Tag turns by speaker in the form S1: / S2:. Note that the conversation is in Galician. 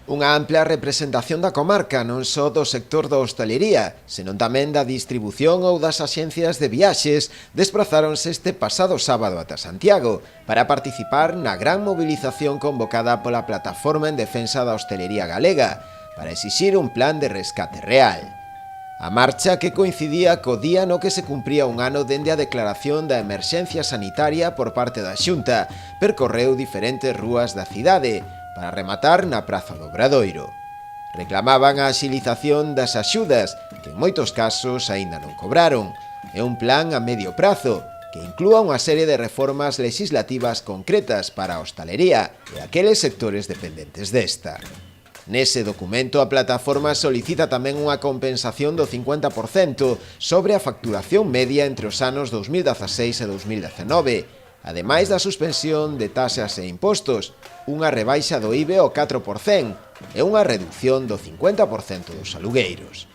S1: Unha ampla representación da comarca non só do sector da hostalería, senón tamén da distribución ou das axencias de viaxes desprazáronse este pasado sábado ata Santiago para participar na gran movilización convocada pola Plataforma en Defensa da Hostalería Galega para exixir un plan de rescate real. A marcha, que coincidía co día no que se cumpría un ano dende a declaración da emerxencia sanitaria por parte da Xunta, percorreu diferentes rúas da cidade, para rematar na Praza do Obradoiro. Reclamaban a axilización das axudas, que en moitos casos aínda non cobraron, e un plan a medio prazo, que inclúa unha serie de reformas legislativas concretas para a hostalería e aqueles sectores dependentes desta. Nese documento, a plataforma solicita tamén unha compensación do 50% sobre a facturación media entre os anos 2016 e 2019, ademais da suspensión de taxas e impostos, unha rebaixa do IBE ao 4% e unha reducción do 50% dos alugueiros.